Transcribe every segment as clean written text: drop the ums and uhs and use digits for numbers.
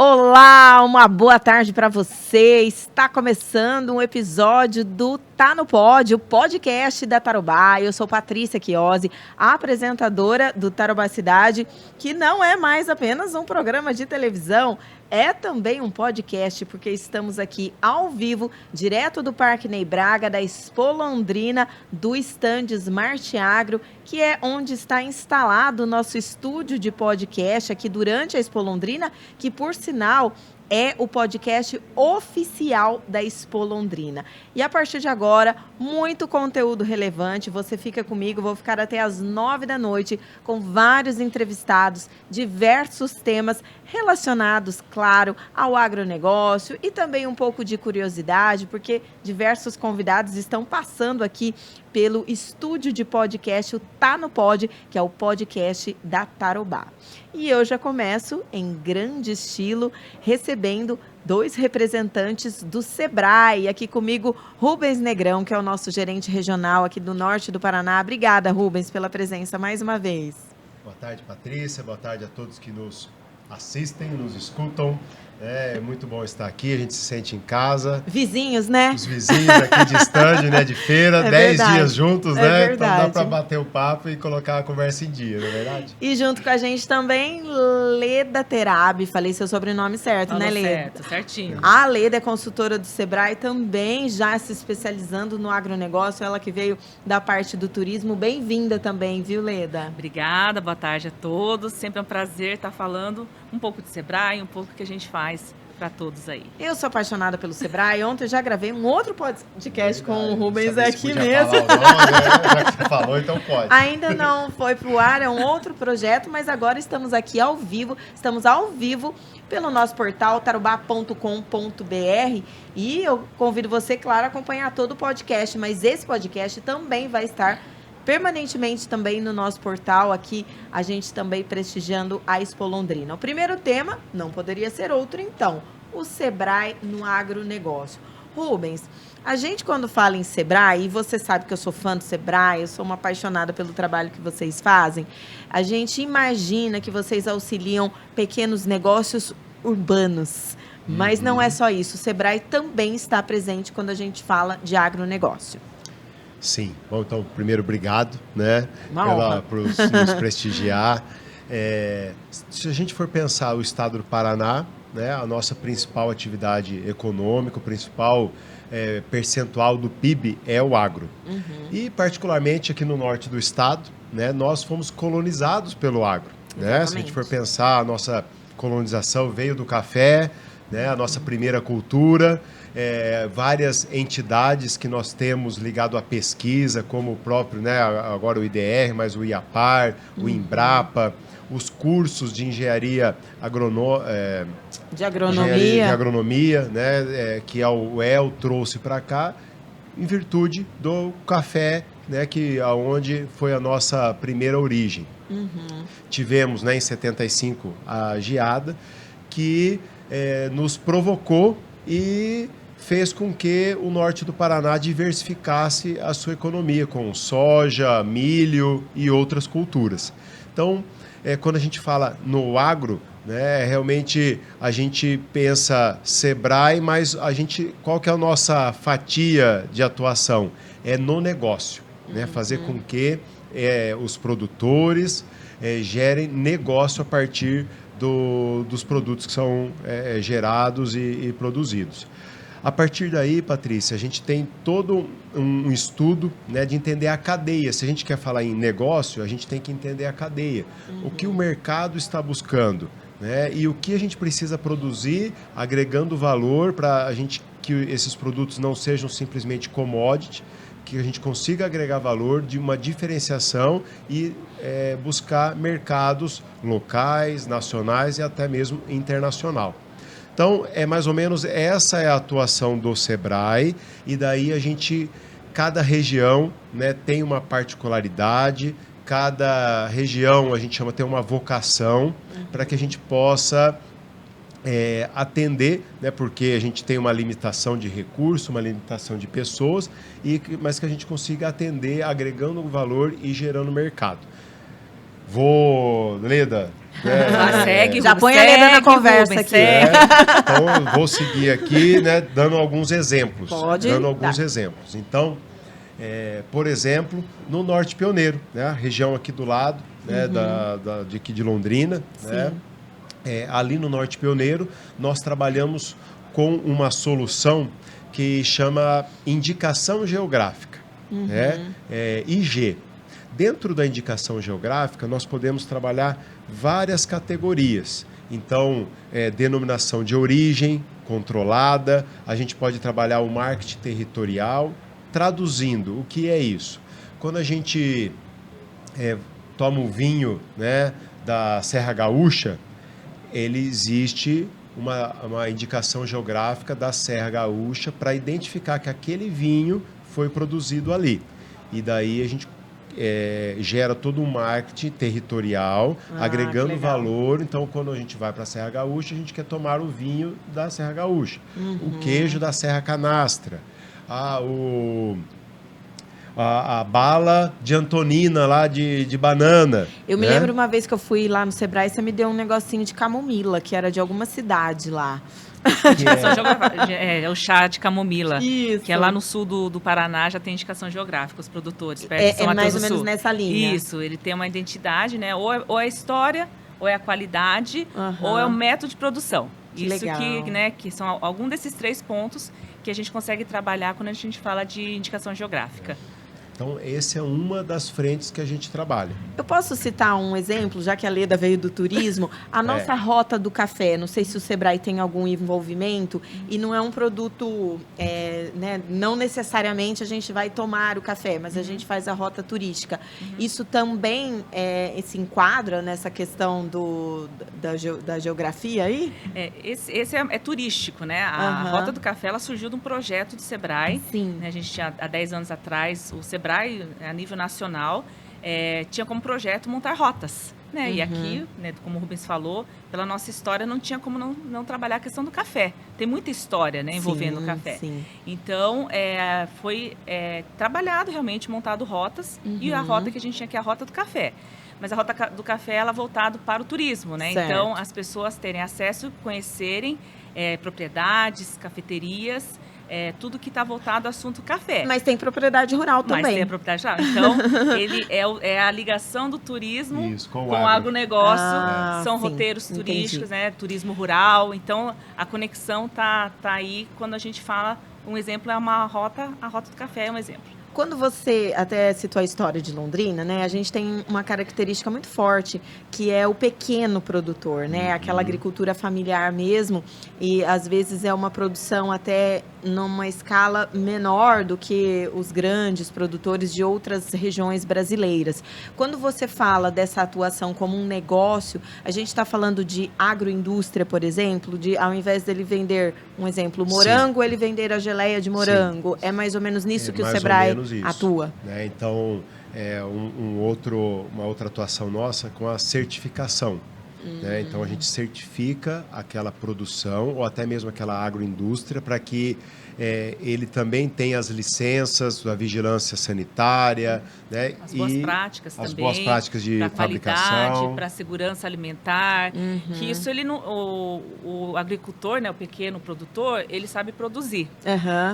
Olá, uma boa tarde para você. Está começando um episódio do Tá no Pod, o podcast da Tarobá. Eu sou Patrícia Chiozzi, a apresentadora do Tarobá Cidade, que não é mais apenas um programa de televisão, é também um podcast, porque estamos aqui ao vivo, direto do Parque Ney Braga, da Expo Londrina, do stand Smart Agro, que é onde está instalado o nosso estúdio de podcast aqui durante a Expo Londrina, que, por sinal, é o podcast oficial da Expo Londrina. E a partir de agora, muito conteúdo relevante. Você fica comigo, vou ficar até às 9 da noite com vários entrevistados, diversos temas relacionados, claro, ao agronegócio e também um pouco de curiosidade, porque diversos convidados estão passando aqui pelo estúdio de podcast, o Tá no Pod, que é o podcast da Tarobá. E eu já começo em grande estilo, recebendo dois representantes do Sebrae. Aqui comigo, Rubens Negrão, que é o nosso gerente regional aqui do norte do Paraná. Obrigada, Rubens, pela presença mais uma vez. Boa tarde, Patrícia. Boa tarde a todos que nos assistem, nos escutam. É muito bom estar aqui, a gente se sente em casa. Vizinhos, né? Os vizinhos aqui de stand, né, de feira, 10 dias juntos, né? Verdade. Então dá para bater o papo e colocar a conversa em dia, não é verdade? E junto com a gente também, Leda Terabi. Falei seu sobrenome certo, Falou, né, Leda? Certo, certinho. A Leda é consultora do Sebrae, também já se especializando no agronegócio, ela que veio da parte do turismo. Bem-vinda também, viu, Leda? Obrigada, boa tarde a todos. Sempre é um prazer estar falando um pouco de Sebrae, um pouco do que a gente faz para todos aí. Eu sou apaixonada pelo Sebrae. Ontem eu já gravei um outro podcast com o Rubens aqui mesmo. Falar o nome, né? Já que você falou, então pode. Ainda não foi pro ar, é um outro projeto, mas agora estamos aqui ao vivo. Estamos ao vivo pelo nosso portal tarobá.com.br e eu convido você, claro, a acompanhar todo o podcast, mas esse podcast também vai estar permanentemente também no nosso portal, aqui a gente também prestigiando a Expo Londrina. O primeiro tema não poderia ser outro, então, o Sebrae no agronegócio. Rubens, a gente quando fala em Sebrae, e você sabe que eu sou fã do Sebrae, eu sou uma apaixonada pelo trabalho que vocês fazem, a gente imagina que vocês auxiliam pequenos negócios urbanos, mas não é só isso, o Sebrae também está presente quando a gente fala de agronegócio. Sim. Bom, então, primeiro, obrigado, né, por nos prestigiar. Se a gente for pensar o estado do Paraná, né, a nossa principal atividade econômica, o principal percentual do PIB é o agro. Uhum. E, particularmente, aqui no norte do estado, né, nós fomos colonizados pelo agro. Né? Se a gente for pensar, a nossa colonização veio do café, né, a nossa primeira cultura. Várias entidades que nós temos ligado à pesquisa, como o próprio, né, agora o IDR, mas o IAPAR, o Embrapa, os cursos de engenharia de agronomia, né, que o EL trouxe para cá, em virtude do café, né, onde foi a nossa primeira origem. Uhum. Tivemos, né, em 75 a geada, que nos provocou e fez com que o norte do Paraná diversificasse a sua economia com soja, milho e outras culturas. Então, quando a gente fala no agro, né, realmente a gente pensa Sebrae, mas qual que é a nossa fatia de atuação? É no negócio, né, fazer com que os produtores gerem negócio a partir dos produtos que são gerados e produzidos. A partir daí, Patrícia, a gente tem todo um estudo, né, de entender a cadeia. Se a gente quer falar em negócio, a gente tem que entender a cadeia. Uhum. O que o mercado está buscando, né, e o que a gente precisa produzir, agregando valor para que esses produtos não sejam simplesmente commodity, que a gente consiga agregar valor de uma diferenciação e buscar mercados locais, nacionais e até mesmo internacional. Então, mais ou menos essa é a atuação do Sebrae, e daí cada região, né, tem uma particularidade, cada região a gente tem uma vocação para que a gente possa atender, né, porque a gente tem uma limitação de recursos, uma limitação de pessoas, mas que a gente consiga atender agregando valor e gerando mercado. Leda, Segue, Já Rubens, põe a Leda na conversa Rubens, aqui. Então, eu vou seguir aqui, né, dando alguns exemplos. Pode. Dando alguns exemplos. Então, por exemplo, no Norte Pioneiro, né, a região aqui do lado, né, de aqui de Londrina, né, ali no Norte Pioneiro, nós trabalhamos com uma solução que chama indicação geográfica, né, IG. Dentro da indicação geográfica, nós podemos trabalhar várias categorias. Então, denominação de origem controlada, a gente pode trabalhar o marketing territorial. Traduzindo, o que é isso? Quando a gente toma o vinho, né, da Serra Gaúcha, existe uma indicação geográfica da Serra Gaúcha para identificar que aquele vinho foi produzido ali. E daí a gente gera todo um marketing territorial, agregando valor. Então, quando a gente vai para a Serra Gaúcha, a gente quer tomar o vinho da Serra Gaúcha, o queijo da Serra Canastra, a bala de Antonina lá de banana. Eu me lembro uma vez que eu fui lá no Sebrae, você me deu um negocinho de camomila, que era de alguma cidade lá. Indicação geográfica, é o chá de camomila. Isso. Que é lá no sul do Paraná, já tem indicação geográfica, os produtores. Perto de São Mateus mais do ou menos Sul. nessa linha. Isso, ele tem uma identidade, né? Ou é a história, ou é a qualidade, ou é o método de produção. Que Isso legal. que são algum desses 3 pontos que a gente consegue trabalhar quando a gente fala de indicação geográfica. Então, essa é uma das frentes que a gente trabalha. Eu posso citar um exemplo, já que a Leda veio do turismo? A nossa rota do café, não sei se o Sebrae tem algum envolvimento, e não é um produto, né, não necessariamente a gente vai tomar o café, mas a gente faz a rota turística. Isso também se enquadra nessa questão da geografia aí? Esse é turístico, né? A Rota do Café, ela surgiu de um projeto do Sebrae. Sim. Né? A gente tinha, há 10 anos atrás, o Sebrae, a nível nacional, tinha como projeto montar rotas. Né? E aqui, né, como o Rubens falou, pela nossa história, não tinha como não trabalhar a questão do café. Tem muita história, né, envolvendo o café. Sim. Então, foi trabalhado realmente, montado rotas, e a rota que a gente tinha aqui é a Rota do Café. Mas a Rota do Café, ela é voltada para o turismo, né? Certo. Então, as pessoas terem acesso, conhecerem propriedades, cafeterias, tudo que está voltado ao assunto café. Mas tem propriedade rural também. Mas tem a propriedade rural. Então, ele é a ligação do turismo com o agronegócio. São sim, roteiros entendi. turísticos, né? Turismo rural. Então, a conexão tá aí quando a gente fala. Um exemplo é a Rota do Café é um exemplo. Quando você até citou a história de Londrina, né? A gente tem uma característica muito forte, que é o pequeno produtor, né? Aquela agricultura familiar mesmo. E às vezes é uma produção até numa escala menor do que os grandes produtores de outras regiões brasileiras. Quando você fala dessa atuação como um negócio, a gente está falando de agroindústria, por exemplo, de ao invés dele vender, um exemplo, morango, ele vender a geleia de morango. Sim. É mais ou menos nisso que o Sebrae atua. Né? Então, uma outra atuação nossa com a certificação. Né? Então, a gente certifica aquela produção ou até mesmo aquela agroindústria para que ele também tenha as licenças da vigilância sanitária, né? As boas práticas as também. As boas práticas de fabricação. Para a segurança alimentar. Que isso o agricultor, né, o pequeno produtor, ele sabe produzir.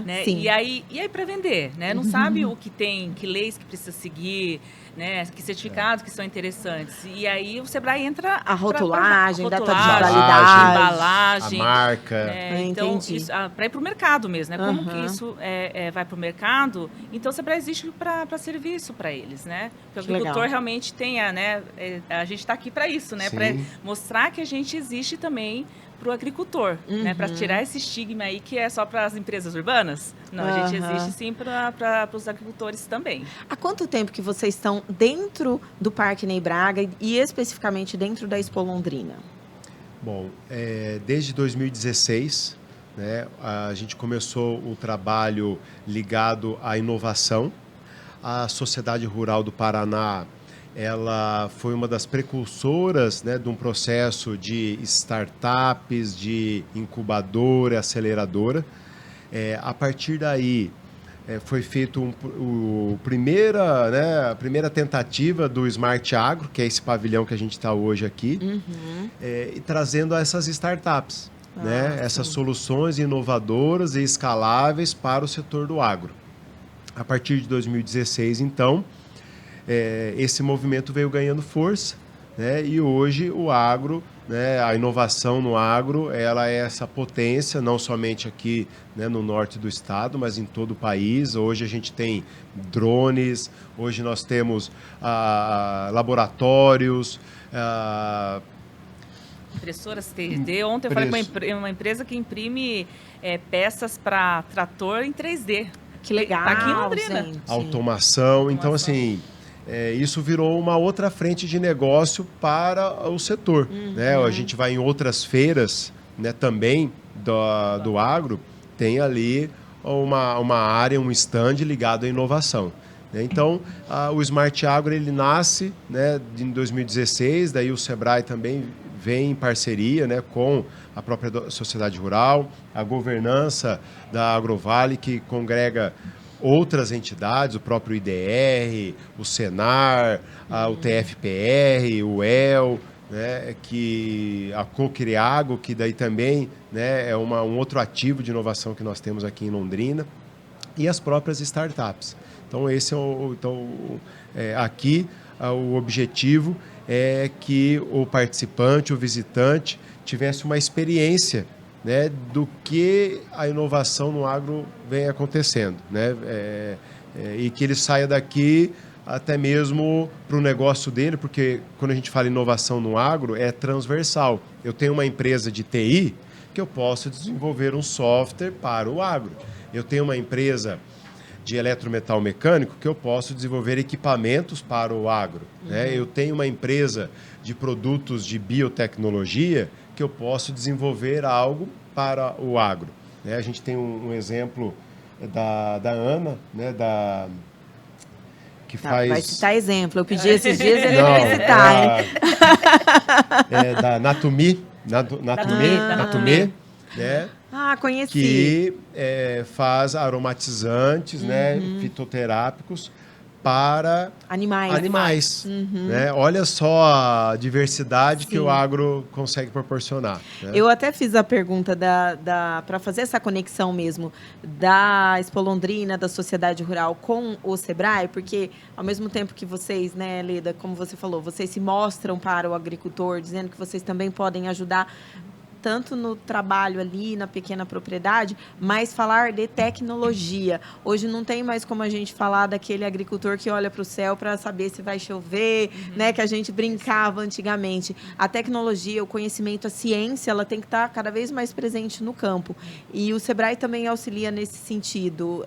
Né? Sim. E aí para vender, né? Não sabe o que tem, que leis que precisa seguir, né? Que certificados que são interessantes. E aí o Sebrae entra... A rotulagem, data de a validade, embalagem. A marca. Então, para ir para o mercado mesmo, né? Como que isso vai para o mercado? Então, o Sebrae existe para serviço para eles, né? Porque o agricultor realmente tenha, né? A gente está aqui para isso, né? Para mostrar que a gente existe também para o agricultor, né? Para tirar esse estigma aí que é só para as empresas urbanas. Não, a gente existe sim para os agricultores também. Há quanto tempo que vocês estão dentro do Parque Ney Braga e especificamente dentro da Expo Londrina? Bom, desde 2016, né, a gente começou o trabalho ligado à inovação. A Sociedade Rural do Paraná, ela foi uma das precursoras, né, de um processo de startups, de incubadora, aceleradora. A partir daí, foi feito a primeira tentativa do Smart Agro, que é esse pavilhão que a gente está hoje aqui, e trazendo essas startups, essas soluções inovadoras e escaláveis para o setor do agro. A partir de 2016, então, esse movimento veio ganhando força, e hoje o agro, a inovação no agro, ela é essa potência, não somente aqui no norte do estado, mas em todo o país. Hoje a gente tem drones, hoje nós temos laboratórios, impressoras 3D. Ontem eu falei com uma empresa que imprime peças para trator em 3D. Que legal, tá aqui em Londrina. gente. Automação. Então, assim, isso virou uma outra frente de negócio para o setor. A gente vai em outras feiras também do agro, tem ali uma área, um stand ligado à inovação. Então, o Smart Agro ele nasce em 2016, daí o Sebrae também vem em parceria com a própria sociedade rural, a governança da Agrovale, que congrega outras entidades, o próprio IDR, o Senar, o TFPR, o EL, que a Cocriago, que daí também é um outro ativo de inovação que nós temos aqui em Londrina, e as próprias startups. Então, esse aqui o objetivo é que o participante, o visitante, tivesse uma experiência do que a inovação no agro vem acontecendo, e que ele saia daqui até mesmo para o negócio dele, porque quando a gente fala inovação no agro, é transversal. Eu tenho uma empresa de TI que eu posso desenvolver um software para o agro. Eu tenho uma empresa de eletrometal mecânico que eu posso desenvolver equipamentos para o agro. Eu tenho uma empresa de produtos de biotecnologia que eu posso desenvolver algo para o agro. A gente tem um exemplo da Ana, que faz... Vai citar exemplo. Eu pedi esses dias, ele vai citar. Da Natumi. Natumi. Conheci. Que faz aromatizantes, fitoterápicos para animais. Olha só a diversidade que o agro consegue proporcionar. Eu até fiz a pergunta para fazer essa conexão mesmo da Expo Londrina, da sociedade rural com o Sebrae, porque ao mesmo tempo que vocês, Leda, como você falou, vocês se mostram para o agricultor, dizendo que vocês também podem ajudar tanto no trabalho ali, na pequena propriedade, mas falar de tecnologia. Hoje não tem mais como a gente falar daquele agricultor que olha para o céu para saber se vai chover, que a gente brincava antigamente. A tecnologia, o conhecimento, a ciência, ela tem que estar cada vez mais presente no campo. E o Sebrae também auxilia nesse sentido,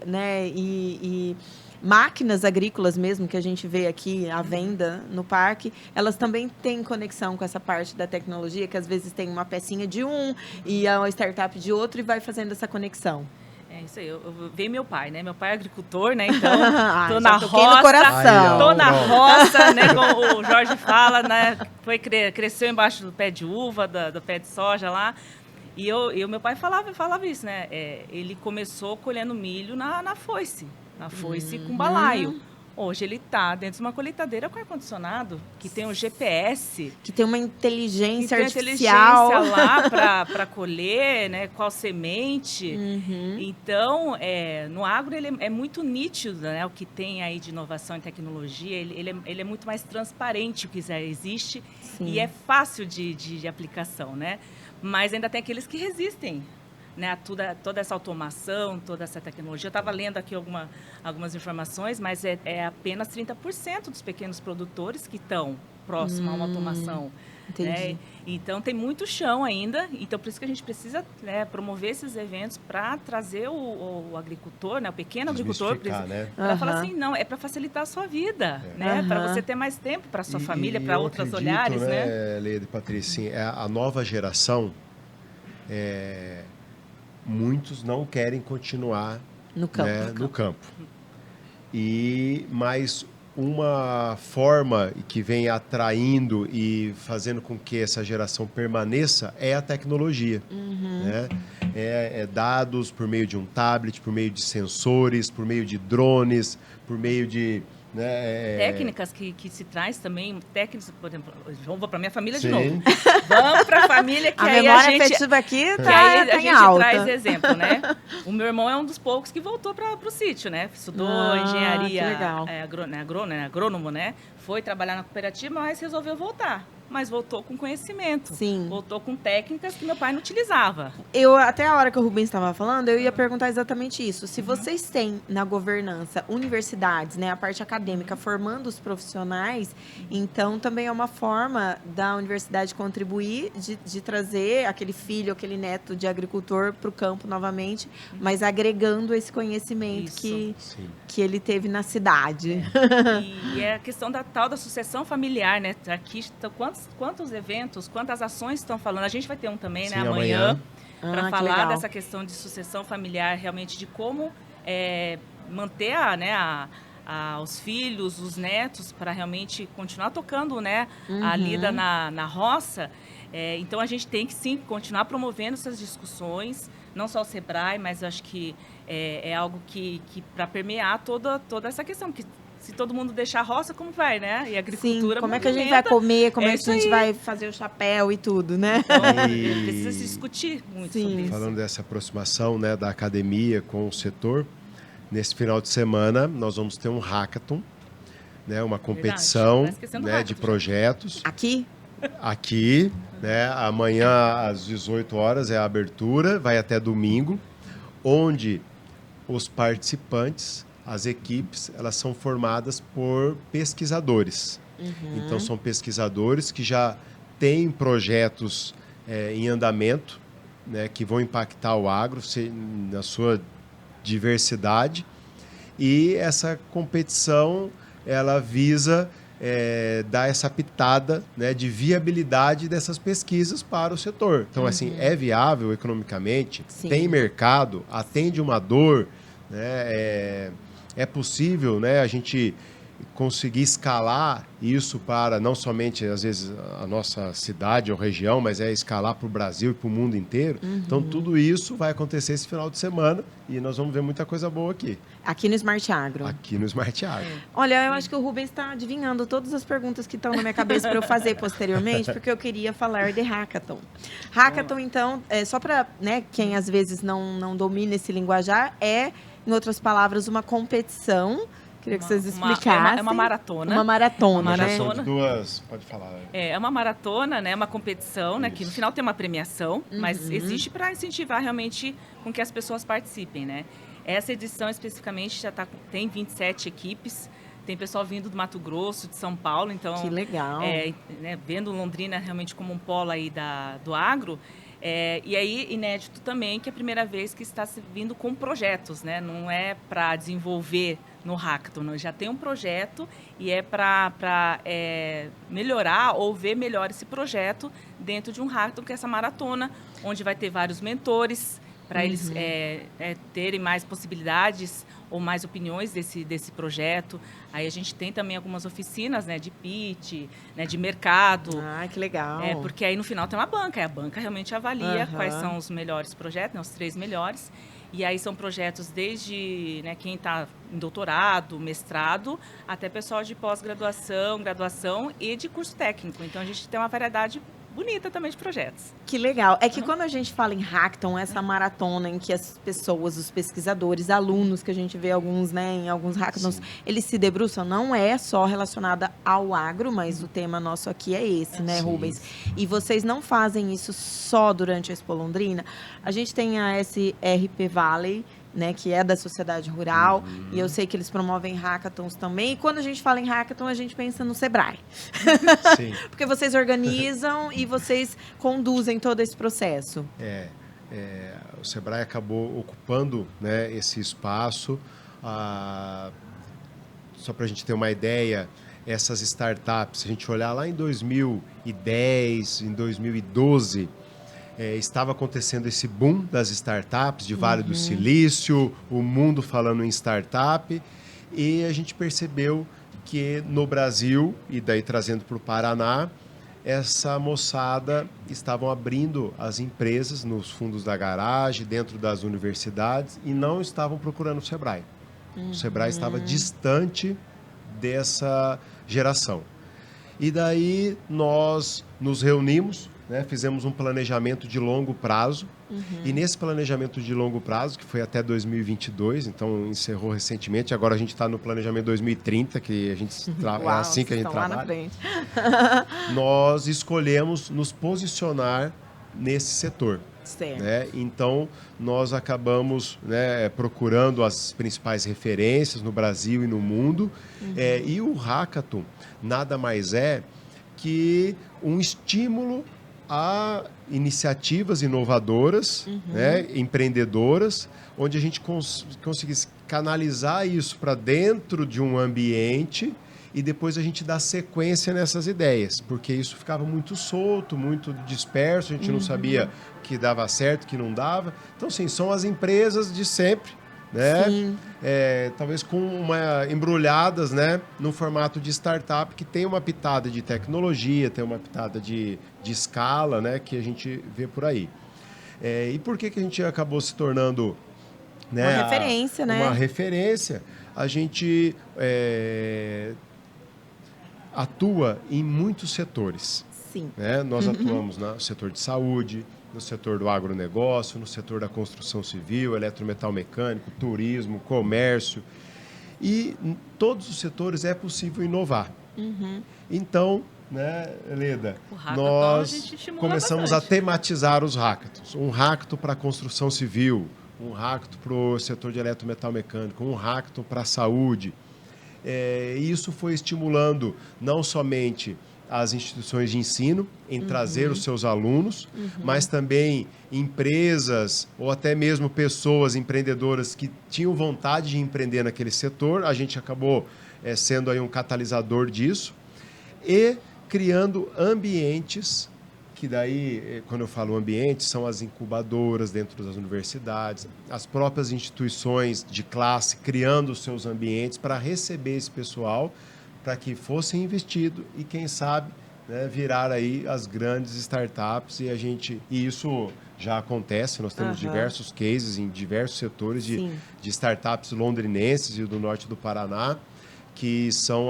e máquinas agrícolas mesmo, que a gente vê aqui à venda no parque, elas também têm conexão com essa parte da tecnologia, que às vezes tem uma pecinha de um e a startup de outro e vai fazendo essa conexão. É isso aí, eu vi meu pai, Meu pai é agricultor, então tô na roça, no coração. Tô na roça, como o Jorge fala, cresceu embaixo do pé de uva, do pé de soja lá. E meu pai falava isso, ele começou colhendo milho na foice. Na foice com balaio. Hoje ele está dentro de uma colheitadeira com ar-condicionado, que tem um GPS. Que tem uma inteligência artificial. Lá para colher, qual semente. Então, no agro ele é muito nítido, o que tem aí de inovação e tecnologia. Ele é muito mais transparente o que já existe. Sim. E é fácil de aplicação, Mas ainda tem aqueles que resistem. Toda essa automação, toda essa tecnologia. Eu estava lendo aqui algumas informações, mas é apenas 30% dos pequenos produtores que estão próximos a uma automação. Entendi. Então, tem muito chão ainda. Então, por isso que a gente precisa promover esses eventos para trazer o agricultor, o pequeno agricultor, para falar assim, não, é para facilitar a sua vida, para você ter mais tempo para a sua família, para outros olhares. Leda e Patrícia, a nova geração... muitos não querem continuar no campo. Mas uma forma que vem atraindo e fazendo com que essa geração permaneça é a tecnologia. dados por meio de um tablet, por meio de sensores, por meio de drones, por meio de... Né, técnicas que se traz também, técnicas, por exemplo, vamos para minha família de Sim. novo. Vamos para a família que a aí memória a gente... afetiva aqui Que tá, aí tá a em gente alta. traz exemplo, né? O meu irmão é um dos poucos que voltou para o sítio, né? Estudou engenharia, que legal. agrônomo, né? Foi trabalhar na cooperativa, mas resolveu voltar. Mas voltou com conhecimento. Sim. Voltou com técnicas que meu pai não utilizava. Até a hora que o Rubens estava falando, eu ia perguntar exatamente isso. Se vocês têm na governança universidades, né, a parte acadêmica, formando os profissionais, então também é uma forma da universidade contribuir, de trazer aquele filho, aquele neto de agricultor para o campo novamente, mas agregando esse conhecimento que ele teve na cidade. E é a questão da tal da sucessão familiar, né? Aqui estão quantos eventos, quantas ações estão falando. A gente vai ter um também, né, amanhã, para falar dessa questão de sucessão familiar, realmente de como manter os filhos, os netos, para realmente continuar tocando, né, a lida na roça. Então, a gente tem que, sim, continuar promovendo essas discussões, não só o Sebrae, mas eu acho que é algo que para permear toda essa questão, que se todo mundo deixar a roça, como vai, né? E a agricultura Sim, como é que a gente vai comer, como é que a gente vai fazer o chapéu e tudo, né? Então, precisa se discutir muito sobre isso. Falando dessa aproximação, né, da academia com o setor, nesse final de semana nós vamos ter um hackathon, né, uma competição, né, de projetos. Aqui, né? Amanhã às 18 horas é a abertura, vai até domingo, onde os participantes, as equipes, elas são formadas por pesquisadores. Então, são pesquisadores que já têm projetos em andamento, né, que vão impactar o agro na sua diversidade. E essa competição, ela visa dar essa pitada, né, de viabilidade dessas pesquisas para o setor. Então, assim, é viável economicamente, tem mercado, atende uma dor, né, é possível, né, a gente conseguir escalar isso para não somente, às vezes, a nossa cidade ou região, mas escalar para o Brasil e para o mundo inteiro. Então, tudo isso vai acontecer esse final de semana e nós vamos ver muita coisa boa aqui. Aqui no Smart Agro. Aqui no Smart Agro. Olha, eu acho que o Rubens está adivinhando todas as perguntas que estão na minha cabeça para eu fazer posteriormente, porque eu queria falar de hackathon. Hackathon, então, só para, né, quem às vezes não domina esse linguajar, em outras palavras, uma competição. Queria que vocês explicassem. É uma maratona. Uma maratona, né? São de duas, pode falar. É uma maratona, né? Uma competição, né? Que no final tem uma premiação, mas existe para incentivar realmente com que as pessoas participem, né? Essa edição especificamente já tem 27 equipes. Tem pessoal vindo do Mato Grosso, de São Paulo, então... Que legal. Né, vendo Londrina realmente como um polo aí do agro. E aí, inédito também, que é a primeira vez que está se vindo com projetos, né? Não é para desenvolver no hackathon, já tem um projeto e é para melhorar ou ver melhor esse projeto dentro de um hackathon, que é essa maratona, onde vai ter vários mentores para eles terem mais possibilidades ou mais opiniões desse projeto. Aí a gente tem também algumas oficinas, né, de pitch, né, de mercado. Ah, que legal. Porque aí no final tem uma banca, e a banca realmente avalia quais são os melhores projetos, né, os 3 melhores. E aí são projetos desde, né, quem está em doutorado, mestrado, até pessoal de pós-graduação, graduação e de curso técnico. Então a gente tem uma variedade bonita também de projetos. Que legal. É que quando a gente fala em hackathon, essa maratona em que as pessoas, os pesquisadores, alunos, que a gente vê alguns, né, em alguns hackathons, eles se debruçam, não é só relacionada ao agro, mas o tema nosso aqui é esse, né, Rubens? E vocês não fazem isso só durante a Expo Londrina. A gente tem a SRP Valley, né, que é da sociedade rural, e eu sei que eles promovem hackathons também. E quando a gente fala em hackathon, a gente pensa no Sebrae. Sim. Porque vocês organizam e vocês conduzem todo esse processo. O Sebrae acabou ocupando, né, esse espaço. Só para a gente ter uma ideia, essas startups, se a gente olhar lá em 2010, em 2012... estava acontecendo esse boom das startups, de Vale do Silício, o mundo falando em startup, e a gente percebeu que no Brasil, e daí trazendo para o Paraná, essa moçada estavam abrindo as empresas nos fundos da garagem, dentro das universidades, e não estavam procurando o Sebrae. O Sebrae estava distante dessa geração. E daí nós nos reunimos, né, fizemos um planejamento de longo prazo, e nesse planejamento de longo prazo, que foi até 2022, então encerrou recentemente, agora a gente está no planejamento 2030, que a gente é assim que a gente trabalha. Lá na frente. Nós escolhemos nos posicionar nesse setor. Né? Então, nós acabamos, né, procurando as principais referências no Brasil e no mundo, e o Hackathon nada mais é que um estímulo a iniciativas inovadoras, né, empreendedoras, onde a gente conseguisse canalizar isso para dentro de um ambiente e depois a gente dá sequência nessas ideias, porque isso ficava muito solto, muito disperso, a gente não sabia que dava certo, que não dava. Então, sim, são as empresas de sempre, né? Talvez com embrulhadas, né, no formato de startup, que tem uma pitada de tecnologia, tem uma pitada de escala, né, que a gente vê por aí. E por que a gente acabou se tornando, né, uma referência, né? Uma referência. A gente atua em muitos setores. Sim. Né? Nós atuamos no setor de saúde, no setor do agronegócio, no setor da construção civil, eletrometal mecânico, turismo, comércio. E em todos os setores é possível inovar. Então, né, Leda, nós começamos a tematizar os hackathons. Um hackathon para a construção civil, um hackathon para o setor de eletrometal mecânico, um hackathon para a saúde. Isso foi estimulando não somente as instituições de ensino em trazer os seus alunos, mas também empresas ou até mesmo pessoas empreendedoras que tinham vontade de empreender naquele setor. A gente acabou sendo aí um catalisador disso e criando ambientes, que daí, quando eu falo ambientes, são as incubadoras dentro das universidades, as próprias instituições de classe criando os seus ambientes para receber esse pessoal, para que fossem investido e, quem sabe, né, virar aí as grandes startups. E isso já acontece, nós temos diversos cases em diversos setores de startups londrinenses e do norte do Paraná, que são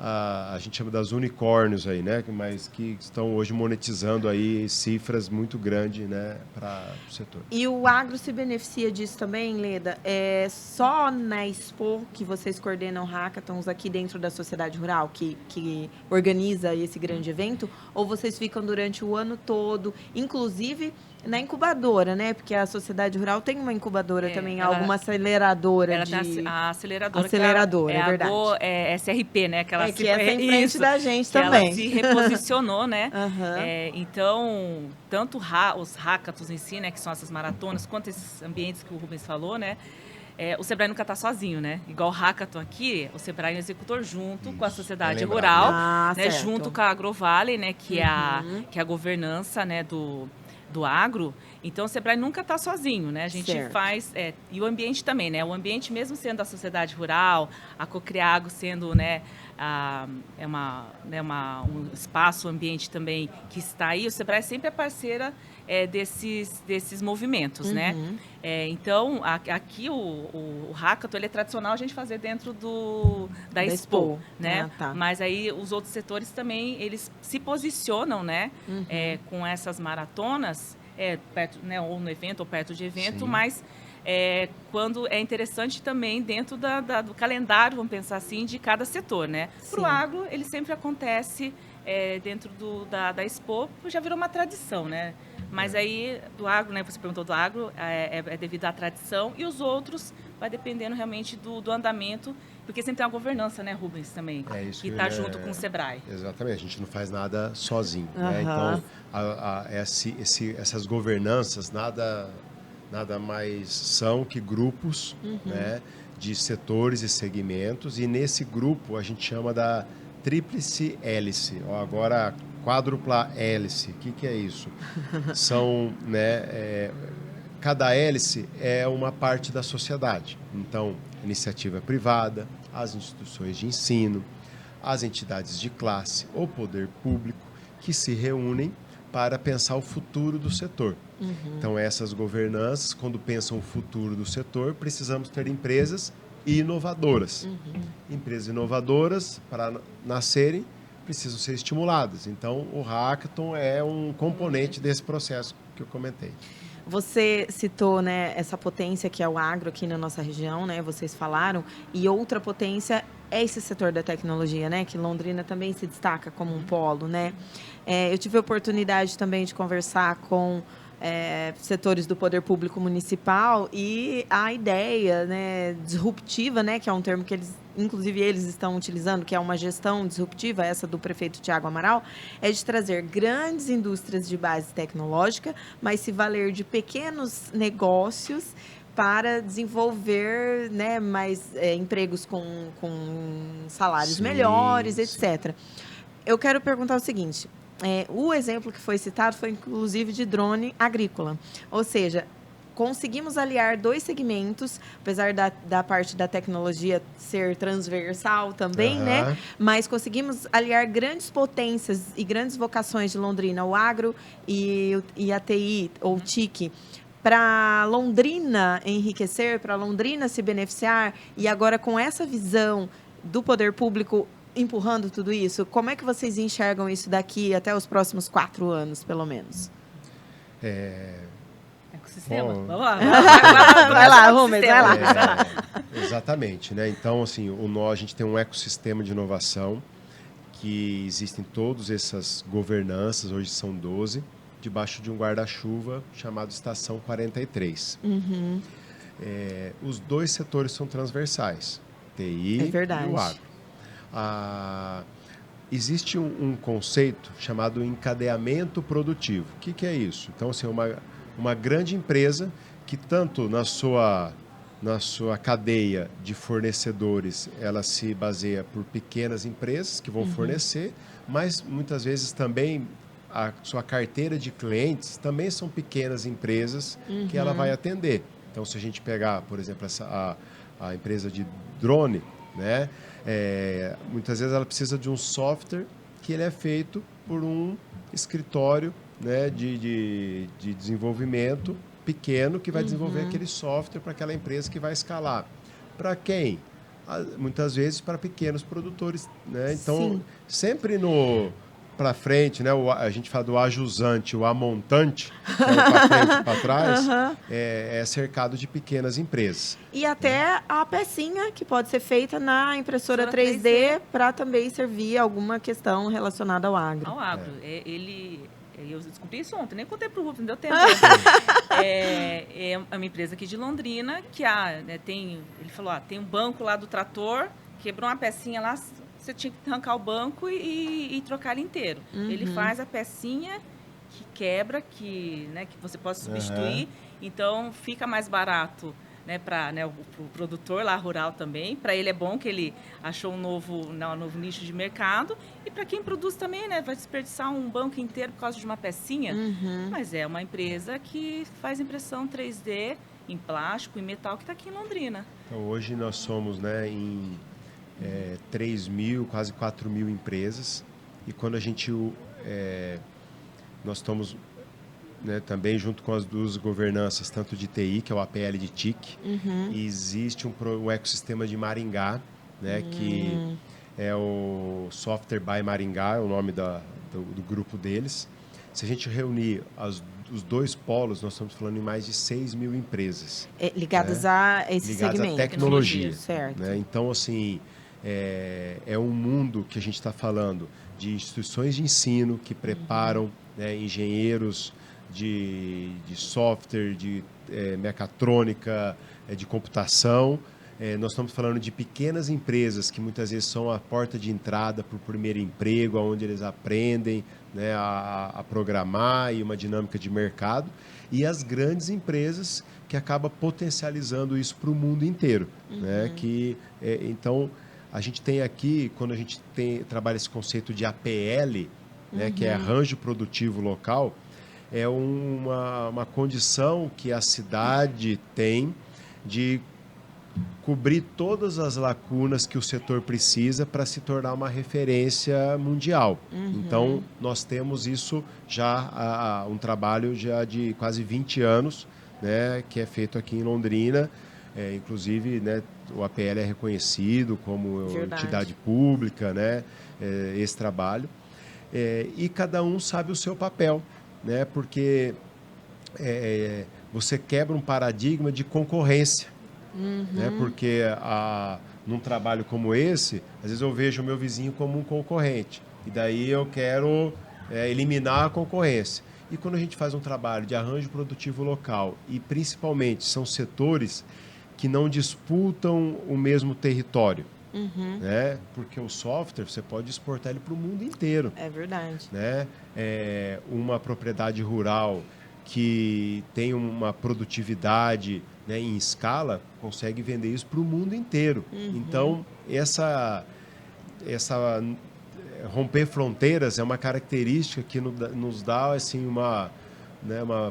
a gente chama das unicórnios aí, né? Mas que estão hoje monetizando aí cifras muito grandes, né, para o setor. E o agro se beneficia disso também, Leda? É só na Expo que vocês coordenam hackathons aqui dentro da sociedade rural, que organiza esse grande evento? Ou vocês ficam durante o ano todo, inclusive na incubadora, né? Porque a sociedade rural tem uma incubadora também, alguma aceleradora. Ela tem a aceleradora. Aceleradora, é verdade. É SRP, né? Que ela que essa em frente da gente também. Ela se reposicionou, né? Então, tanto os hackathons em si, né? Que são essas maratonas, quanto esses ambientes que o Rubens falou, né? O Sebrae nunca está sozinho, né? Igual o hackathon aqui, o Sebrae é um executor junto com a sociedade rural, né? Junto com a AgroVale, né? Que é a governança, né? Do agro. Então, o Sebrae nunca está sozinho, né? A gente faz... e o ambiente também, né? O ambiente, mesmo sendo a sociedade rural, a Cocriago sendo, né, um espaço, um ambiente também que está aí, o Sebrae sempre é parceira desses movimentos, né? Então, aqui o hackathon, ele é tradicional a gente fazer dentro da Expo, né? Mas aí os outros setores também, eles se posicionam, né? Com essas maratonas, perto, né, ou no evento ou perto de evento, mas quando é interessante também dentro do calendário, vamos pensar assim, de cada setor, né? Para o agro, ele sempre acontece dentro da Expo, já virou uma tradição, né? Mas aí, do agro, né? Você perguntou do agro, é devido à tradição, e os outros vai dependendo realmente do andamento, porque sempre tem uma governança, né, Rubens, também, que está junto com o Sebrae. Exatamente, a gente não faz nada sozinho, né? Então, essas governanças nada mais são que grupos, né, de setores e segmentos, e nesse grupo a gente chama da tríplice hélice, agora quádrupla hélice. O que é isso? São, né, cada hélice é uma parte da sociedade. Então, iniciativa privada, as instituições de ensino, as entidades de classe, o poder público, que se reúnem para pensar o futuro do setor. Então, essas governanças, quando pensam o futuro do setor, precisamos ter empresas inovadoras. Empresas inovadoras, para nascerem, precisam ser estimuladas. Então, o Hackathon é um componente desse processo que eu comentei. Você citou, né, essa potência que é o agro aqui na nossa região, né? Vocês falaram. E outra potência é esse setor da tecnologia, né? Que Londrina também se destaca como um polo, né? Eu tive a oportunidade também de conversar com setores do poder público municipal e a ideia, né, disruptiva, né, que é um termo que eles, inclusive eles estão utilizando, que é uma gestão disruptiva, essa do prefeito Tiago Amaral, é de trazer grandes indústrias de base tecnológica, mas se valer de pequenos negócios para desenvolver, né, mais empregos com salários melhores, etc. Eu quero perguntar o seguinte: o exemplo que foi citado foi, inclusive, de drone agrícola. Ou seja, conseguimos aliar dois segmentos, apesar da parte da tecnologia ser transversal também, né? Mas conseguimos aliar grandes potências e grandes vocações de Londrina, o agro e a TI, ou TIC, para Londrina enriquecer, para Londrina se beneficiar. E agora, com essa visão do poder público empurrando tudo isso, como é que vocês enxergam isso daqui até os próximos 4 anos, pelo menos? Ecossistema. Bom, vamos lá. Vai lá, Rubens, vai lá. Exatamente, né? Então, assim, a gente tem um ecossistema de inovação que existem todas essas governanças, hoje são 12, debaixo de um guarda-chuva chamado Estação 43. Os dois setores são transversais, TI e o agro. Existe um conceito chamado encadeamento produtivo. O que é isso? Então, assim, uma grande empresa que tanto na sua cadeia de fornecedores, ela se baseia por pequenas empresas que vão fornecer, mas muitas vezes também a sua carteira de clientes também são pequenas empresas que ela vai atender. Então, se a gente pegar, por exemplo, a empresa de drone, né? Muitas vezes ela precisa de um software que ele é feito por um escritório, né, de desenvolvimento pequeno que vai desenvolver aquele software para aquela empresa que vai escalar. Para quem? Muitas vezes para pequenos produtores, né? Então, sempre para frente, né? A gente fala do ajusante, o amontante, que é para frente e para trás, é cercado de pequenas empresas. E até a pecinha que pode ser feita na impressora 3D para também servir alguma questão relacionada ao agro. Ao agro. Eu descobri isso ontem, nem contei para o Rubens, não deu tempo. É uma empresa aqui de Londrina que ele falou, tem um banco lá do trator, quebrou uma pecinha lá, você tinha que arrancar o banco e trocar ele inteiro. Ele faz a pecinha que quebra, que você pode substituir, então fica mais barato, né, para o produtor lá rural também. Para ele é bom que ele achou um novo nicho de mercado, e para quem produz também, né, vai desperdiçar um banco inteiro por causa de uma pecinha. Mas é uma empresa que faz impressão 3D em plástico e metal que está aqui em Londrina. Então, hoje nós somos, né, em 3.000, quase 4.000 empresas, e quando a gente nós estamos, né, também junto com as duas governanças, tanto de TI, que é o APL de TIC, e existe um ecossistema de Maringá, né, que é o Software by Maringá, é o nome do grupo deles. Se a gente reunir os dois polos, nós estamos falando em mais de 6.000 empresas. Ligadas a esse segmento. Ligadas à tecnologia. Certo. Né? Então, assim, é um mundo que a gente está falando de instituições de ensino que preparam, né, engenheiros de software, de mecatrônica, de computação. Nós estamos falando de pequenas empresas que muitas vezes são a porta de entrada para o primeiro emprego, onde eles aprendem, né, a programar e uma dinâmica de mercado. E as grandes empresas que acabam potencializando isso para o mundo inteiro. Né? Então, a gente tem aqui, quando a gente trabalha esse conceito de APL, né, que é arranjo produtivo local, é uma condição que a cidade tem de cobrir todas as lacunas que o setor precisa para se tornar uma referência mundial. Então, nós temos isso já, um trabalho já de quase 20 anos, né, que é feito aqui em Londrina. Inclusive, né, o APL é reconhecido como entidade pública, né, esse trabalho. E cada um sabe o seu papel, né, porque você quebra um paradigma de concorrência. Né? Porque num trabalho como esse, às vezes eu vejo o meu vizinho como um concorrente. E daí eu quero eliminar a concorrência. E quando a gente faz um trabalho de arranjo produtivo local, e principalmente são setores que não disputam o mesmo território, né? Porque o software, você pode exportar ele para o mundo inteiro. É verdade. Né? Uma propriedade rural que tem uma produtividade, né, em escala, consegue vender isso para o mundo inteiro. Então, essa romper fronteiras é uma característica que nos dá assim, uma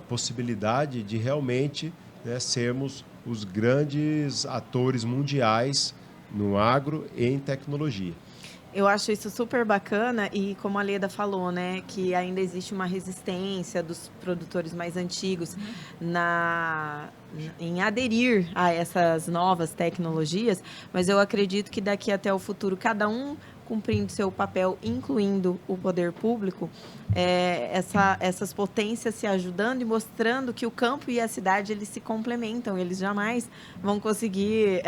possibilidade de realmente, né, sermos os grandes atores mundiais no agro e em tecnologia. Eu acho isso super bacana e, como a Leda falou, né, que ainda existe uma resistência dos produtores mais antigos em aderir a essas novas tecnologias, mas eu acredito que daqui até o futuro, cada um cumprindo seu papel, incluindo o poder público, essas potências se ajudando e mostrando que o campo e a cidade eles se complementam, eles jamais vão conseguir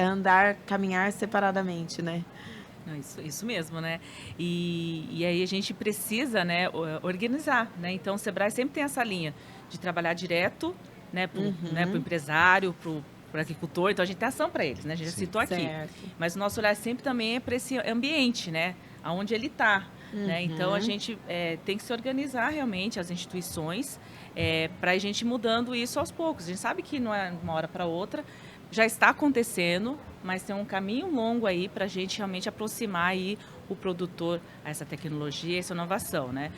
caminhar separadamente, né? Isso mesmo, né? E aí a gente precisa, né, organizar, né? Então o Sebrae sempre tem essa linha de trabalhar direto, né, pro empresário, pro agricultor. Então a gente tem ação para eles, né? A gente já citou aqui. Certo. Mas o nosso olhar sempre também é para esse ambiente, né? Aonde ele está. Né? Então a gente tem que se organizar realmente, as instituições, para a gente ir mudando isso aos poucos. A gente sabe que não é de uma hora para outra, já está acontecendo, mas tem um caminho longo aí para a gente realmente aproximar aí o produtor a essa tecnologia, essa inovação, né?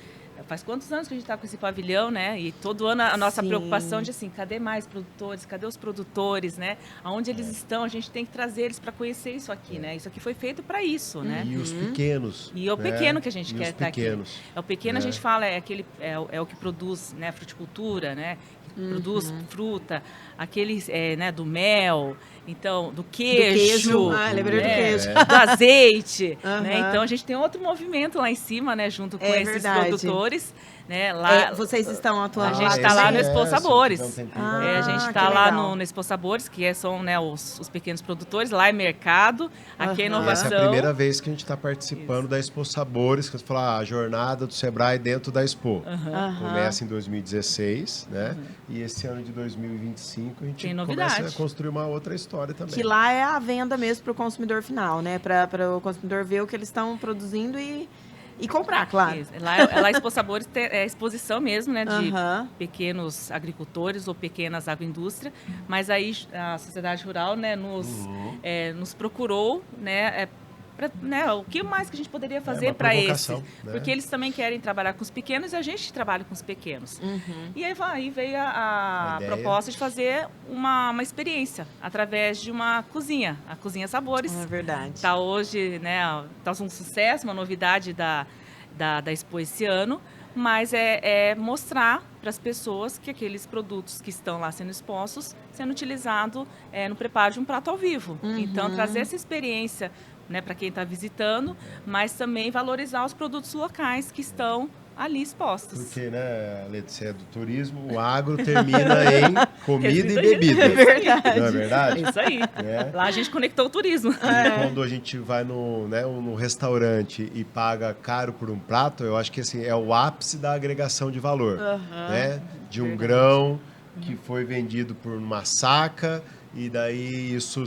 Faz quantos anos que a gente está com esse pavilhão, né? E todo ano a nossa preocupação de assim, cadê mais produtores? Cadê os produtores, né? Aonde eles estão? A gente tem que trazer eles para conhecer isso aqui, né? Isso aqui foi feito para isso, né? E os pequenos. E é o pequeno que a gente quer estar aqui. É o pequeno, a gente fala, é o que produz, né, fruticultura, né? Produz fruta, aqueles, né, do mel, então, do queijo. Lembrei do queijo. Do azeite, né? Então, a gente tem outro movimento lá em cima, né, junto com esses produtores. Né, lá, vocês estão atuando lá? A gente está lá no Expo Sabores. A gente está lá no Expo Sabores, que são, né, os pequenos produtores. Lá é mercado, aqui é inovação. Essa é a primeira vez que a gente está participando da Expo Sabores, que você fala a jornada do Sebrae dentro da Expo. Começa em 2016, né? E esse ano de 2025 a gente começa a construir uma outra história também. Que lá é a venda mesmo para o consumidor final, né? Para o consumidor ver o que eles estão produzindo e comprar, claro. Isso. Lá a Expo Sabores é exposição mesmo, né, de pequenos agricultores ou pequenas agroindústrias, mas aí a sociedade rural, né, nos procurou, né, o que mais que a gente poderia fazer para esse? Né? Porque eles também querem trabalhar com os pequenos e a gente trabalha com os pequenos. E aí veio a proposta de fazer uma experiência através de uma cozinha, a Cozinha Sabores. É verdade. Está hoje, né, tá um sucesso, uma novidade da Expo esse ano, mas mostrar para as pessoas que aqueles produtos que estão lá sendo expostos, sendo utilizados no preparo de um prato ao vivo. Então, trazer essa experiência, né, para quem está visitando, mas também valorizar os produtos locais que estão ali expostos. Porque, né, Letícia, é do turismo, o agro termina em comida e bebida. É verdade. Não é verdade? É isso aí. Lá a gente conectou o turismo. E quando a gente vai no restaurante e paga caro por um prato, eu acho que assim, é o ápice da agregação de valor. Né? De um grão que foi vendido por uma saca, e daí isso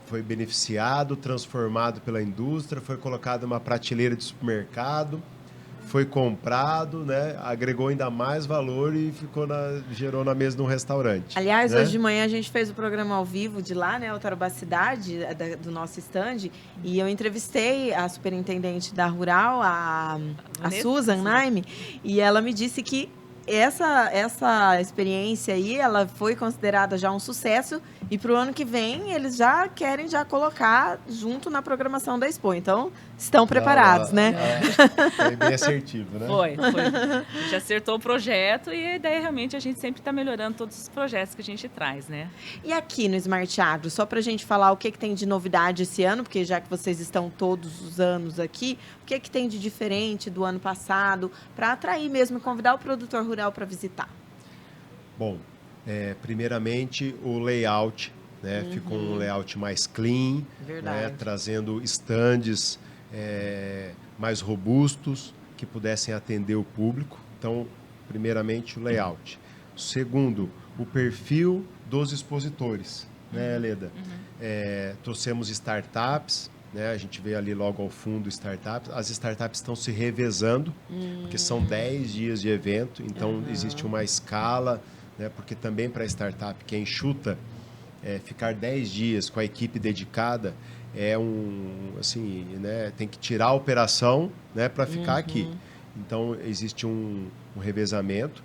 foi beneficiado, transformado pela indústria, foi colocado numa prateleira de supermercado, foi comprado, né? Agregou ainda mais valor e gerou na mesa de um restaurante. Aliás, né? Hoje de manhã a gente fez o programa ao vivo de lá, né? O Tarobá Cidade, do nosso stand, e eu entrevistei a superintendente da Rural, a Susan Naime, e ela me disse que essa experiência aí, ela foi considerada já um sucesso e para o ano que vem eles já querem colocar junto na programação da Expo. Então, estão preparados, né? Foi bem assertivo, né? Foi. A gente acertou o projeto e a ideia realmente a gente sempre está melhorando todos os projetos que a gente traz, né? E aqui no Smart Agro, só para a gente falar o que tem de novidade esse ano, porque já que vocês estão todos os anos aqui, o que tem de diferente do ano passado, para atrair mesmo e convidar o produtor rural para visitar? Bom, primeiramente o layout, né? Ficou um layout mais clean, né? Trazendo estandes mais robustos, que pudessem atender o público. Então, primeiramente o layout. Segundo, o perfil dos expositores, né, Leda? Trouxemos startups, né? A gente vê ali logo ao fundo startups. As startups estão se revezando, porque são 10 dias de evento, então existe uma escala, né? Porque também para a startup que é enxuta, ficar 10 dias com a equipe dedicada assim, né? Tem que tirar a operação, né? Para ficar aqui. Então existe um revezamento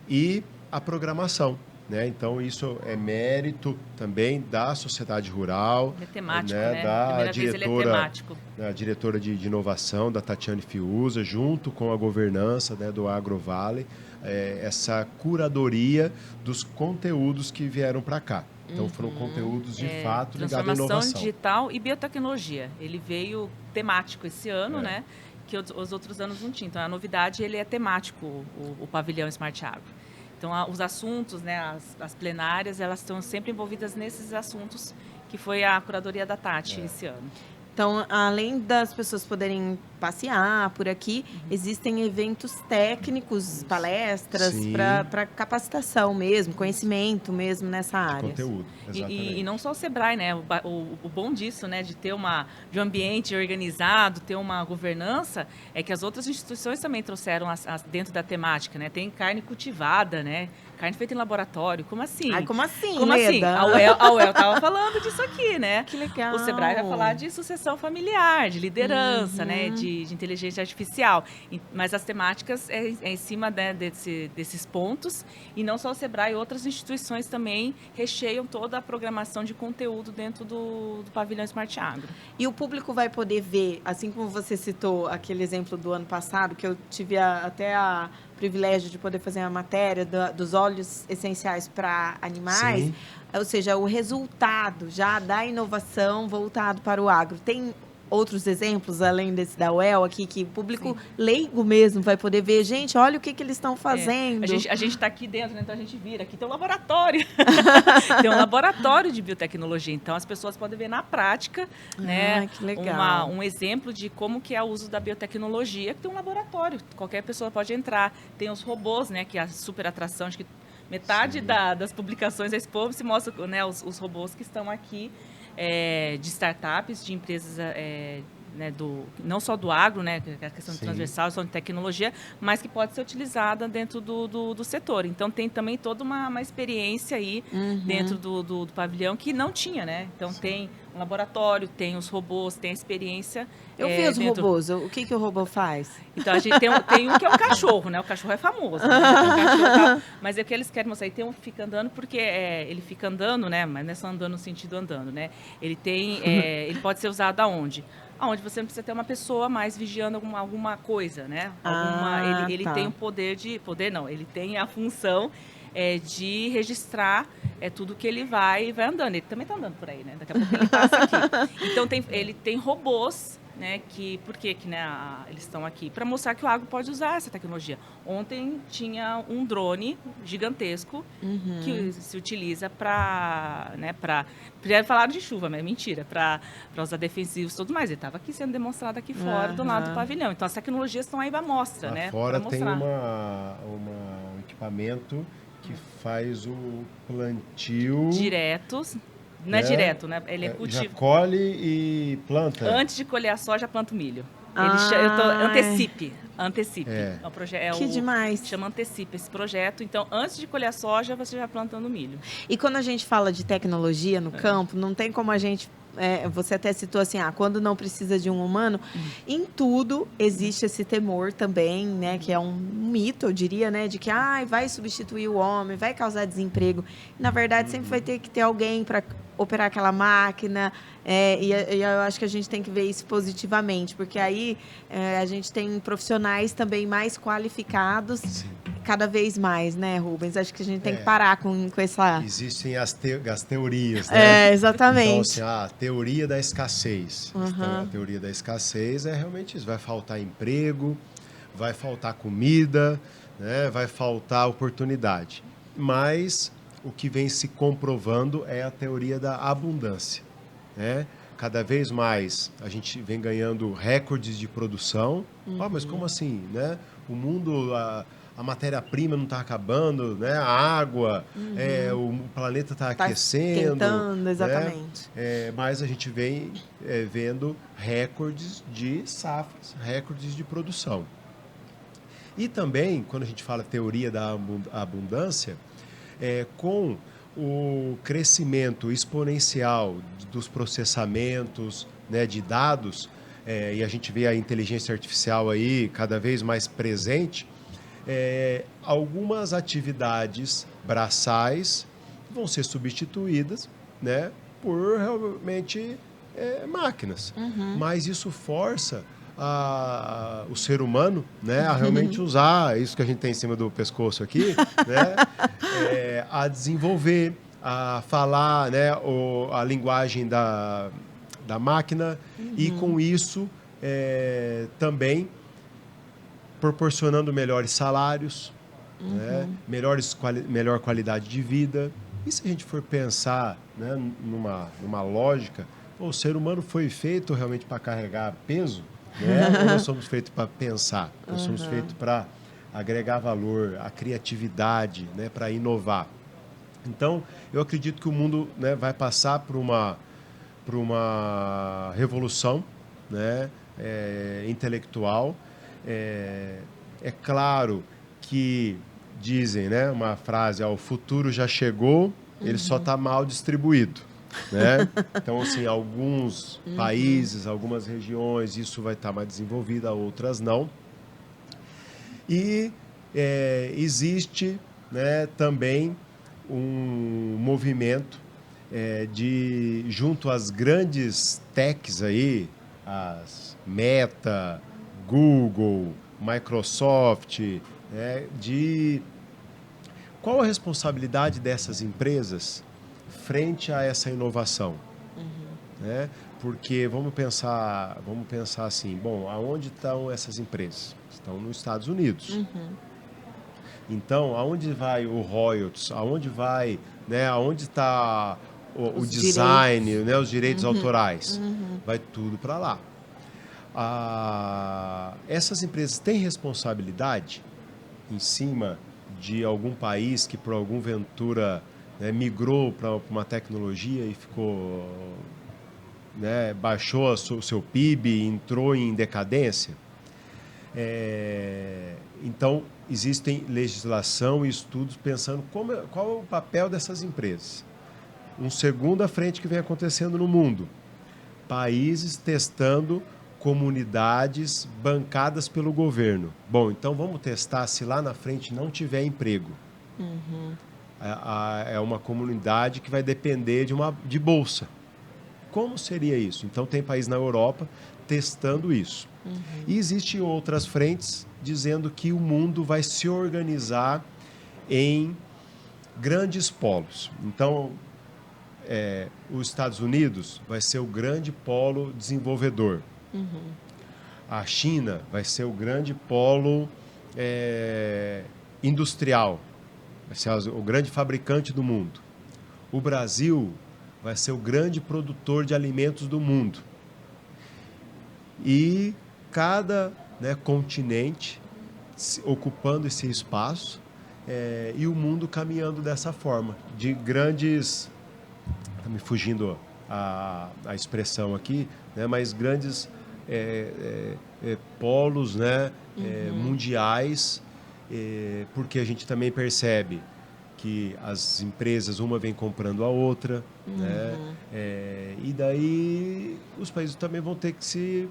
e a programação. Né? Então, isso é mérito também da sociedade rural. É temático, né? Da diretora, da diretora de inovação, da Tatiane Fiuza, junto com a governança, né, do AgroVale, essa curadoria dos conteúdos que vieram para cá. Então, foram conteúdos de fato ligados à inovação. Transformação digital e biotecnologia. Ele veio temático esse ano, né? Que os outros anos não tinham. Então, a novidade, ele é temático, o pavilhão Smart Agro. Então, os assuntos, né, as plenárias, elas estão sempre envolvidas nesses assuntos, que foi a curadoria da Tati esse ano. Então, além das pessoas poderem passear por aqui, existem eventos técnicos, palestras para capacitação mesmo, conhecimento mesmo nessa área. Conteúdo, exatamente. E não só o Sebrae, né? O bom disso, né, de ter de um ambiente organizado, ter uma governança, é que as outras instituições também trouxeram dentro da temática, né? Tem carne cultivada, né? Carne feita em laboratório. Como assim? Ai, como assim, Como assim? A UEL estava falando disso aqui, né? Que legal. O Sebrae vai falar de sucessão familiar, de liderança, né? De inteligência artificial. Mas as temáticas em cima, né, desses pontos. E não só o Sebrae, outras instituições também recheiam toda a programação de conteúdo dentro do pavilhão Smart Agro. E o público vai poder ver, assim como você citou aquele exemplo do ano passado, que eu tive até a privilégio de poder fazer a matéria dos óleos essenciais para animais, ou seja, o resultado já da inovação voltado para o agro. Tem outros exemplos, além desse da UEL aqui, que o público leigo mesmo vai poder ver, gente, olha o que eles estão fazendo. A gente está aqui dentro, né? Então a gente vira, aqui tem um laboratório. Tem um laboratório de biotecnologia, então as pessoas podem ver na prática, né? Que legal. Um exemplo de como que é o uso da biotecnologia, que tem um laboratório, qualquer pessoa pode entrar. Tem os robôs, né? Que é a super atração, acho que metade das publicações da Expo se mostra, né, os robôs que estão aqui, de startups, de empresas, né, não só do agro, né, que é a questão transversal, só de tecnologia, mas que pode ser utilizada dentro do setor. Então, tem também toda uma experiência aí dentro do pavilhão que não tinha, né? Então, tem um laboratório, tem os robôs, tem a experiência. Eu vi os robôs. O que o robô faz? Então, a gente tem um que é o cachorro, né? O cachorro é famoso. Né? Mas é o que eles querem mostrar. E tem um que fica andando, porque ele fica andando, né? Mas não é só andando no sentido andando, né? Ele pode ser usado aonde? Aonde você não precisa ter uma pessoa mais vigiando alguma coisa, né? Ele tem o poder ele tem a função de registrar tudo que ele vai andando. Ele também está andando por aí, né? Daqui a pouco ele passa aqui. Então, ele tem robôs, né? Por que eles estão aqui? Para mostrar que o agro pode usar essa tecnologia. Ontem tinha um drone gigantesco que se utiliza para falaram de chuva, mas é mentira, para usar defensivos e tudo mais. Ele estava aqui sendo demonstrado aqui fora, do lado do pavilhão. Então, as tecnologias estão aí para mostra, lá né? Fora tem um equipamento que faz o plantio diretos. Não é direto, né? Ele é cultivo. Já colhe e planta. Antes de colher a soja, planta o milho. Antecipe. Que demais. Chama Antecipe esse projeto. Então, antes de colher a soja, você já plantando milho. E quando a gente fala de tecnologia no campo, não tem como a gente você até citou assim, quando não precisa de um humano, em tudo existe esse temor também, né, que é um mito, eu diria, né, de que vai substituir o homem, vai causar desemprego. Na verdade, sempre vai ter que ter alguém para operar aquela máquina, e eu acho que a gente tem que ver isso positivamente, porque aí a gente tem profissionais também mais qualificados. Sim. Cada vez mais, né, Rubens? Acho que a gente tem que parar com essa... Existem as teorias, né? Exatamente. Então, assim, a teoria da escassez. A teoria da escassez é realmente isso. Vai faltar emprego, vai faltar comida, né? Vai faltar oportunidade. Mas o que vem se comprovando é a teoria da abundância, né? Cada vez mais a gente vem ganhando recordes de produção. Mas como assim, né? O mundo... A matéria-prima não está acabando, né? A água, o planeta está aquecendo. Esquentando, exatamente. Né? Mas a gente vem vendo recordes de safras, recordes de produção. E também, quando a gente fala teoria da abundância, com o crescimento exponencial dos processamentos, né, de dados, e a gente vê a inteligência artificial aí cada vez mais presente, algumas atividades braçais vão ser substituídas, né, por realmente máquinas. Mas isso força o ser humano, né, a realmente usar isso que a gente tem em cima do pescoço aqui, né, a desenvolver, a falar, né, a linguagem da máquina e com isso também proporcionando melhores salários, né? Melhor qualidade de vida. E se a gente for pensar, né, numa lógica, o ser humano foi feito realmente para carregar peso, né? Ou nós somos feitos para pensar? Nós somos feitos para agregar valor, a criatividade, né, para inovar. Então, eu acredito que o mundo, né, vai passar por uma revolução, né, intelectual. É claro que dizem, né, uma frase, o futuro já chegou, ele só está mal distribuído, né? Então, assim, alguns países, algumas regiões, isso vai estar mais desenvolvido, outras não. E existe, né, também um movimento junto às grandes techs aí, as Meta, Google, Microsoft, de qual a responsabilidade dessas empresas frente a essa inovação, né? Porque vamos pensar assim, bom, aonde estão essas empresas? Estão nos Estados Unidos. Então, aonde vai o royalties? Aonde vai, né? Aonde está o design, direitos, né? Os direitos autorais? Vai tudo para lá. Essas empresas têm responsabilidade em cima de algum país que, por alguma ventura, né, migrou para uma tecnologia e ficou, né, baixou o seu PIB, entrou em decadência? Então, existem legislação e estudos pensando qual é o papel dessas empresas. Segunda frente que vem acontecendo no mundo. Países testando comunidades bancadas pelo governo. Bom, então vamos testar se lá na frente não tiver emprego. É uma comunidade que vai depender de bolsa. Como seria isso? Então tem país na Europa testando isso. E existem outras frentes dizendo que o mundo vai se organizar em grandes polos. Então, os Estados Unidos vai ser o grande polo desenvolvedor. A China vai ser o grande polo industrial, vai ser o grande fabricante do mundo. O Brasil vai ser o grande produtor de alimentos do mundo. E cada, né, continente ocupando esse espaço e o mundo caminhando dessa forma, de grandes... Está me fugindo a expressão aqui, né, mas grandes polos, né, mundiais, porque a gente também percebe que as empresas, uma vem comprando a outra, né? E daí os países também vão ter que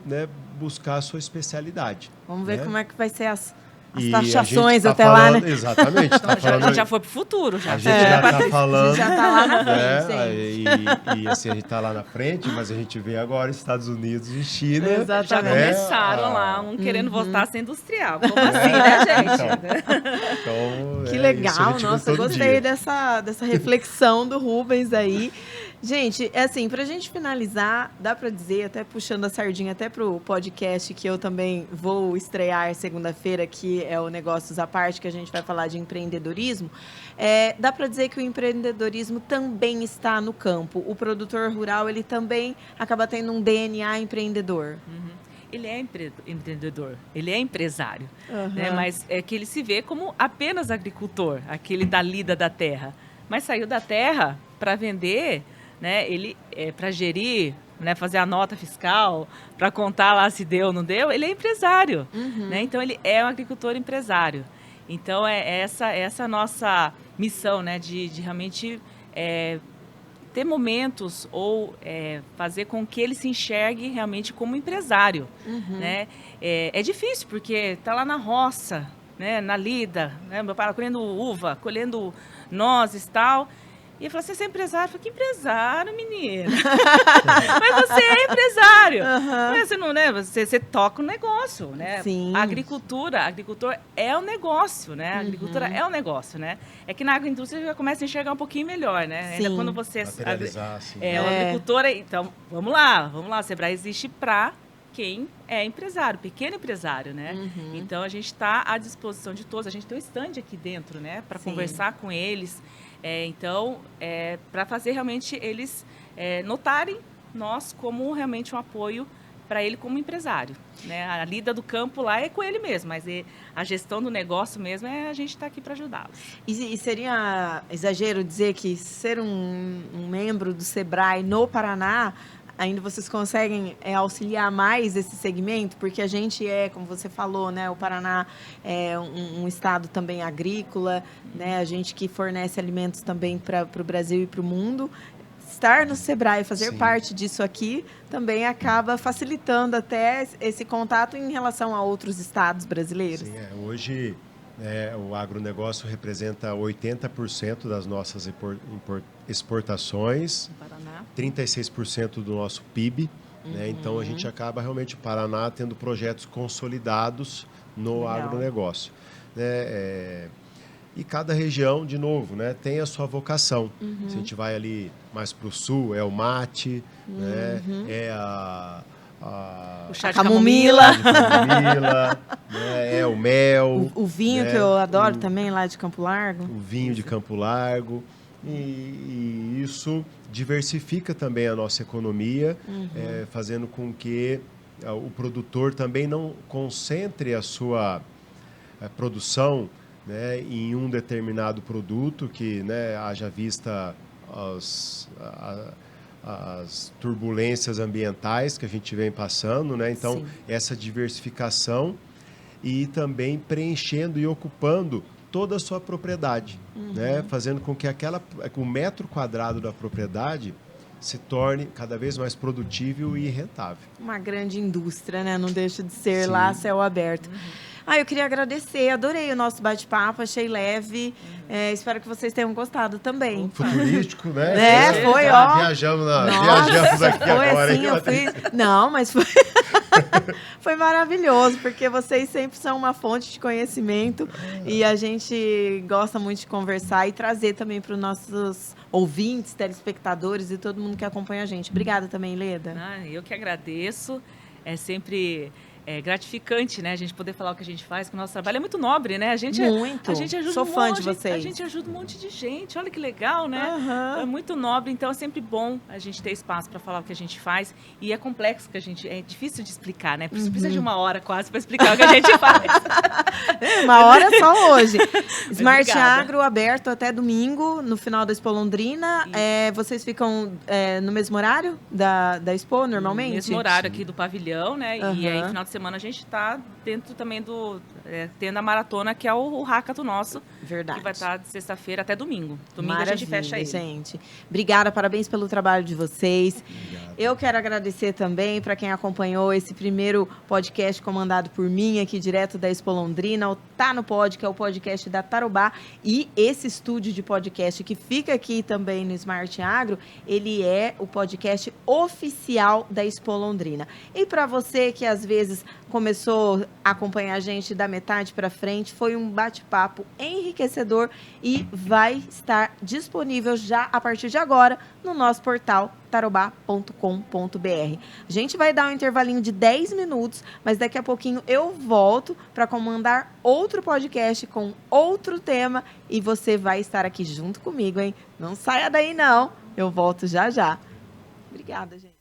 buscar a sua especialidade. Vamos ver como é que vai ser as E taxações tá até falando, lá, né? Exatamente. Então, a gente já foi pro futuro. A gente já está falando. Já tá lá na frente, e assim, a gente está lá na frente, mas a gente vê agora Estados Unidos e China. Exatamente. Já começaram lá, querendo voltar a ser industrial. Como assim, né, gente? Então, que legal, isso nossa, gostei dessa reflexão do Rubens aí. Gente, é assim, pra gente finalizar, dá pra dizer, até puxando a sardinha até pro podcast que eu também vou estrear segunda-feira, que é o Negócios à Parte, que a gente vai falar de empreendedorismo, dá pra dizer que o empreendedorismo também está no campo. O produtor rural, ele também acaba tendo um DNA empreendedor. Ele é empreendedor, ele é empresário, né? Mas é que ele se vê como apenas agricultor, aquele da lida da terra. Mas saiu da terra para vender, né? Ele para gerir, né? Fazer a nota fiscal, para contar lá se deu ou não deu. Ele é empresário, né? Então ele é um agricultor empresário. Então essa a nossa missão, né? De realmente ter momentos ou fazer com que ele se enxergue realmente como empresário, né? É difícil porque tá lá na roça, né? Na lida, né? Meu pai colhendo uva, colhendo nozes e tal. E ele falou, você é empresário? Eu falei, que empresário, menina? Mas você é empresário. Mas você não, né? Você toca o negócio, né? Sim. A agricultor é um negócio, né? A agricultura é um negócio, né? É que na agroindústria já começa a enxergar um pouquinho melhor, né? Sim. Ainda quando você Materializar, sim. o agricultor, então, vamos lá. O Sebrae existe para quem é empresário, pequeno empresário, né? Então, a gente está à disposição de todos. A gente tem um stand aqui dentro, né? Para conversar com eles. Para fazer realmente eles notarem nós como realmente um apoio para ele como empresário, né? A lida do campo lá é com ele mesmo, mas a gestão do negócio mesmo a gente está aqui para ajudá-los. E seria exagero dizer que ser um membro do Sebrae no Paraná, ainda vocês conseguem auxiliar mais esse segmento? Porque a gente como você falou, né? O Paraná é um estado também agrícola, né? A gente que fornece alimentos também para o Brasil e para o mundo. Estar no Sebrae, fazer parte disso aqui, também acaba facilitando até esse contato em relação a outros estados brasileiros. Sim, hoje o agronegócio representa 80% das nossas exportações, 36% do nosso PIB, né? Então a gente acaba realmente o Paraná tendo projetos consolidados no agronegócio, né? E cada região, de novo, né, tem a sua vocação. Se a gente vai ali mais para o sul, é o mate, né? O chá de camomila, né? É o mel. O vinho, né? Que eu adoro também, lá de Campo Largo. O vinho de Campo Largo. E isso diversifica também a nossa economia, fazendo com que o produtor também não concentre a sua produção, né, em um determinado produto que, né, haja vista as turbulências ambientais que a gente vem passando, né? Então, essa diversificação e também preenchendo e ocupando toda a sua propriedade, né? Fazendo com que o metro quadrado da propriedade se torne cada vez mais produtível e rentável. Uma grande indústria, né? Não deixa de ser lá a céu aberto. Eu queria agradecer, adorei o nosso bate-papo, achei leve, espero que vocês tenham gostado também. Futurístico, né? Foi, ó. Viajamos aqui foi agora. Assim, eu fui... Não, mas foi... foi maravilhoso, porque vocês sempre são uma fonte de conhecimento e a gente gosta muito de conversar e trazer também para os nossos ouvintes, telespectadores e todo mundo que acompanha a gente. Obrigada também, Leda. Eu que agradeço, é sempre... gratificante, né? A gente poder falar o que a gente faz, que o nosso trabalho é muito nobre, né? A gente ajuda Sou fã de vocês. A gente ajuda um monte de gente. Olha que legal, né? É muito nobre, então é sempre bom a gente ter espaço para falar o que a gente faz. E é complexo que é difícil de explicar, né? Precisa de uma hora quase para explicar o que a gente faz. Uma hora só hoje. Smart Agro aberto até domingo, no final da Expo Londrina. Vocês ficam no mesmo horário da Expo, normalmente? No mesmo horário aqui do pavilhão, né? E aí, final de semana, a gente está dentro também tendo a maratona, que é o hackathon nosso. Verdade. Que vai estar de sexta-feira até domingo. Domingo Maravilha, a gente fecha ele. Gente. Obrigada, parabéns pelo trabalho de vocês. Obrigado. Eu quero agradecer também para quem acompanhou esse primeiro podcast comandado por mim, aqui direto da Expo Londrina, o Tá no Pod, que é o podcast da Tarobá, e esse estúdio de podcast que fica aqui também no Smart Agro, ele é o podcast oficial da Expo Londrina. E para você que às vezes começou a acompanhar a gente da metade para frente, foi um bate-papo enriquecedor e vai estar disponível já a partir de agora no nosso portal tarobá.com.br. A gente vai dar um intervalinho de 10 minutos, mas daqui a pouquinho eu volto para comandar outro podcast com outro tema e você vai estar aqui junto comigo, hein? Não saia daí não, eu volto já já. Obrigada, gente.